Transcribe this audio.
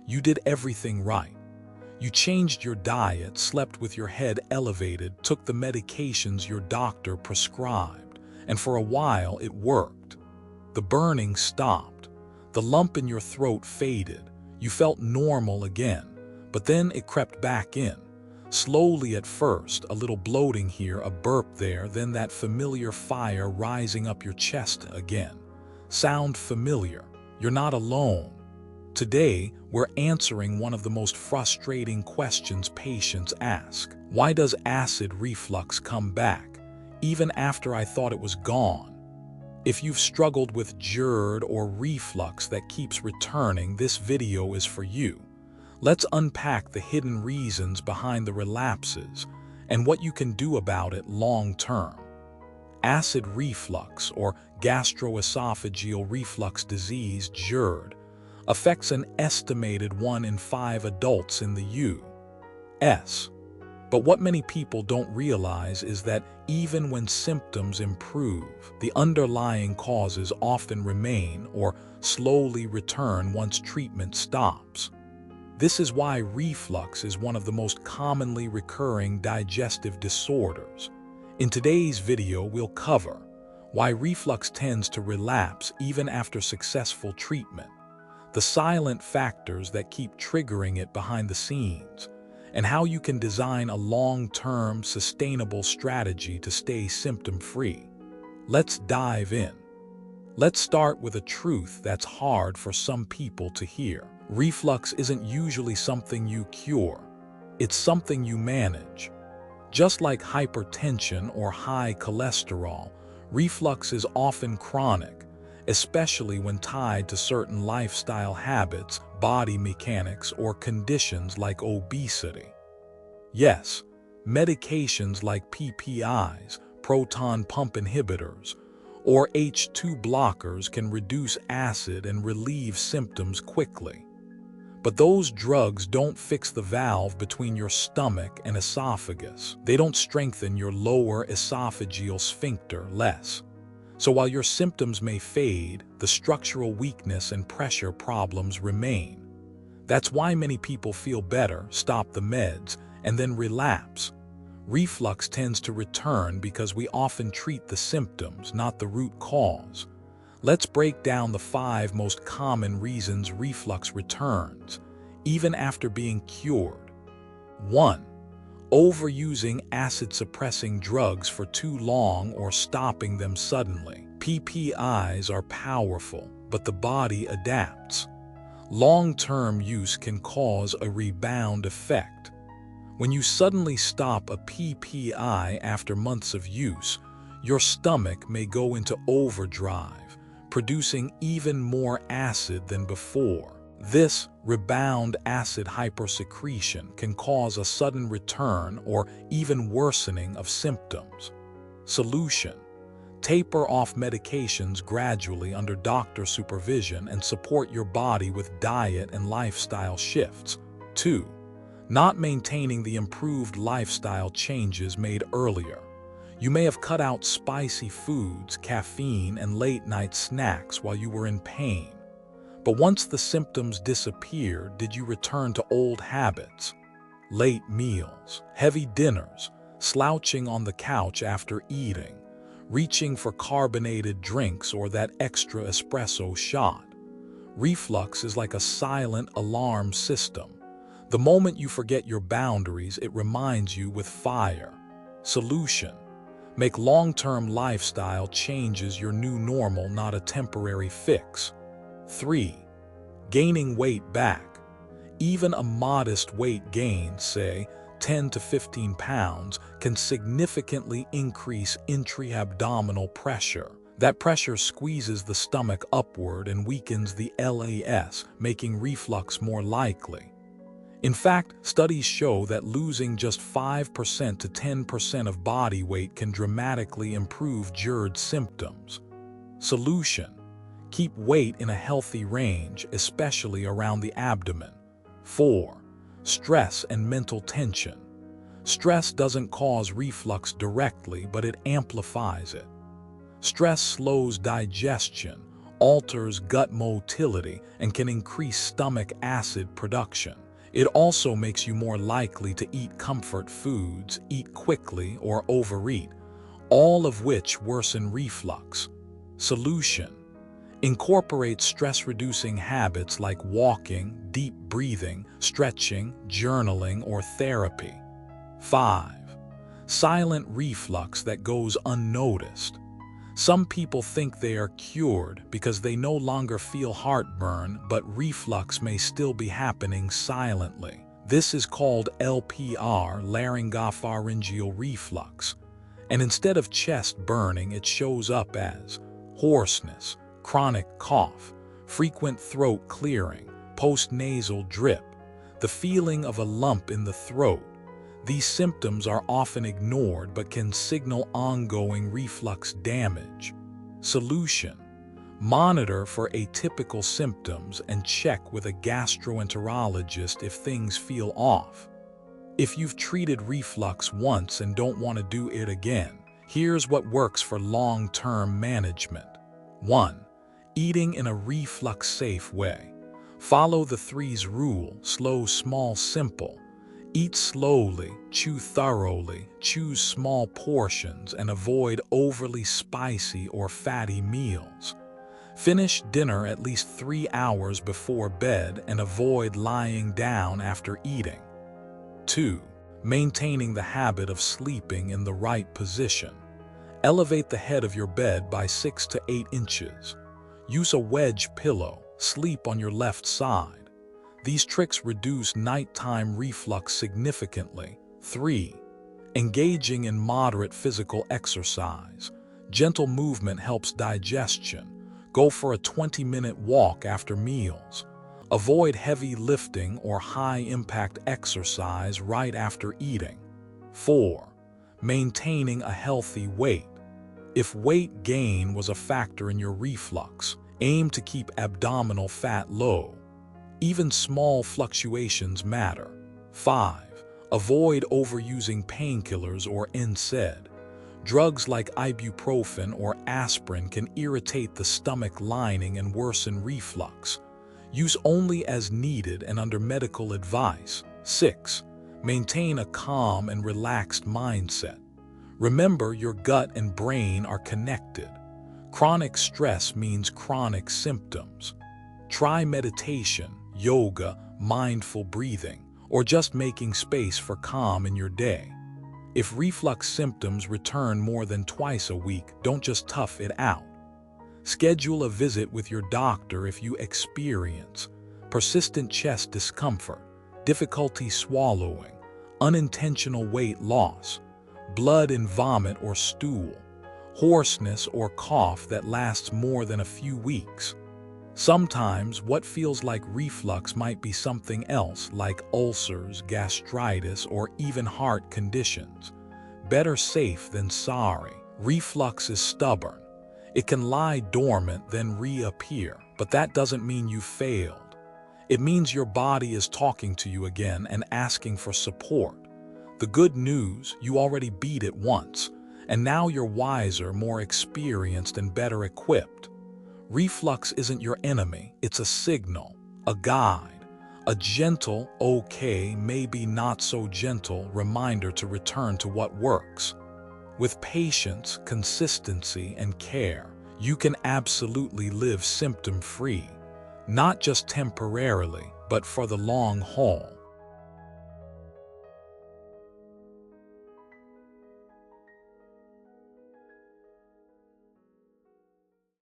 You did everything right. You changed your diet, slept with your head elevated, took the medications your doctor prescribed, and for a while it worked. The burning stopped. The lump in your throat faded. You felt normal again, but then it crept back in. Slowly at first, a little bloating here, a burp there, then that familiar fire rising up your chest again. Sound familiar? You're not alone. Today, we're answering one of the most frustrating questions patients ask. Why does acid reflux come back, even after I thought it was gone? If you've struggled with GERD or reflux that keeps returning, this video is for you. Let's unpack the hidden reasons behind the relapses and what you can do about it long term. Acid reflux, or gastroesophageal reflux disease, GERD, affects an estimated 1 in 5 adults in the U.S. But what many people don't realize is that even when symptoms improve, the underlying causes often remain or slowly return once treatment stops. This is why reflux is one of the most commonly recurring digestive disorders. In today's video, we'll cover why reflux tends to relapse even after successful treatment, the silent factors that keep triggering it behind the scenes, and how you can design a long-term, sustainable strategy to stay symptom-free. Let's dive in. Let's start with a truth that's hard for some people to hear. Reflux isn't usually something you cure. It's something you manage. Just like hypertension or high cholesterol, reflux is often chronic, especially when tied to certain lifestyle habits, body mechanics, or conditions like obesity. Yes, medications like PPIs, proton pump inhibitors, or H2 blockers can reduce acid and relieve symptoms quickly. But those drugs don't fix the valve between your stomach and esophagus. They don't strengthen your lower esophageal sphincter less. So while your symptoms may fade, the structural weakness and pressure problems remain. That's why many people feel better, stop the meds, and then relapse. Reflux tends to return because we often treat the symptoms, not the root cause. Let's break down the 5 most common reasons reflux returns, even after being cured. 1. Overusing acid-suppressing drugs for too long or stopping them suddenly. PPIs are powerful, but the body adapts. Long-term use can cause a rebound effect. When you suddenly stop a PPI after months of use, your stomach may go into overdrive, producing even more acid than before. This rebound acid hypersecretion can cause a sudden return or even worsening of symptoms. Solution: taper off medications gradually under doctor supervision and support your body with diet and lifestyle shifts. 2. Not maintaining the improved lifestyle changes made earlier. You may have cut out spicy foods, caffeine, and late-night snacks while you were in pain. But once the symptoms disappeared, did you return to old habits? Late meals, heavy dinners, slouching on the couch after eating, reaching for carbonated drinks or that extra espresso shot. Reflux is like a silent alarm system. The moment you forget your boundaries, it reminds you with fire. Solution: make long-term lifestyle changes your new normal, not a temporary fix. 3. Gaining weight back. Even a modest weight gain, say 10 to 15 pounds, can significantly increase intra-abdominal pressure. That pressure squeezes the stomach upward and weakens the LAS, making reflux more likely. In fact, studies show that losing just 5% to 10% of body weight can dramatically improve GERD symptoms. Solution: keep weight in a healthy range, especially around the abdomen. 4. Stress and mental tension. Stress doesn't cause reflux directly, but it amplifies it. Stress slows digestion, alters gut motility and can increase stomach acid production. It also makes you more likely to eat comfort foods, eat quickly, or overeat, all of which worsen reflux. Solution: incorporate stress-reducing habits like walking, deep breathing, stretching, journaling, or therapy. 5. Silent reflux that goes unnoticed. Some people think they are cured because they no longer feel heartburn, but reflux may still be happening silently. This is called LPR, laryngopharyngeal reflux. And instead of chest burning, it shows up as hoarseness, chronic cough, frequent throat clearing, postnasal drip, the feeling of a lump in the throat. These symptoms are often ignored but can signal ongoing reflux damage. Solution: monitor for atypical symptoms and check with a gastroenterologist if things feel off. If you've treated reflux once and don't want to do it again, here's what works for long-term management. 1. Eating in a reflux-safe way. Follow the 3's rule: slow, small, simple. Eat slowly, chew thoroughly, choose small portions, and avoid overly spicy or fatty meals. Finish dinner at least 3 hours before bed and avoid lying down after eating. 2. Maintaining the habit of sleeping in the right position. Elevate the head of your bed by 6 to 8 inches. Use a wedge pillow. Sleep on your left side. These tricks reduce nighttime reflux significantly. 3. Engaging in moderate physical exercise. Gentle movement helps digestion. Go for a 20-minute walk after meals. Avoid heavy lifting or high-impact exercise right after eating. 4. Maintaining a healthy weight. If weight gain was a factor in your reflux, aim to keep abdominal fat low. Even small fluctuations matter. 5. Avoid overusing painkillers or NSAID. Drugs like ibuprofen or aspirin can irritate the stomach lining and worsen reflux. Use only as needed and under medical advice. 6. Maintain a calm and relaxed mindset. Remember, your gut and brain are connected. Chronic stress means chronic symptoms. Try meditation, yoga, mindful breathing, or just making space for calm in your day. If reflux symptoms return more than twice a week, don't just tough it out. Schedule a visit with your doctor if you experience persistent chest discomfort, difficulty swallowing, unintentional weight loss, blood in vomit or stool, hoarseness or cough that lasts more than a few weeks. Sometimes what feels like reflux might be something else, like ulcers, gastritis, or even heart conditions. Better safe than sorry. Reflux is stubborn. It can lie dormant, then reappear, but that doesn't mean you failed. It means your body is talking to you again and asking for support. The good news: you already beat it once, and now you're wiser, more experienced, and better equipped. Reflux isn't your enemy, it's a signal, a guide, a gentle, okay, maybe not so gentle reminder to return to what works. With patience, consistency, and care, you can absolutely live symptom-free, not just temporarily, but for the long haul.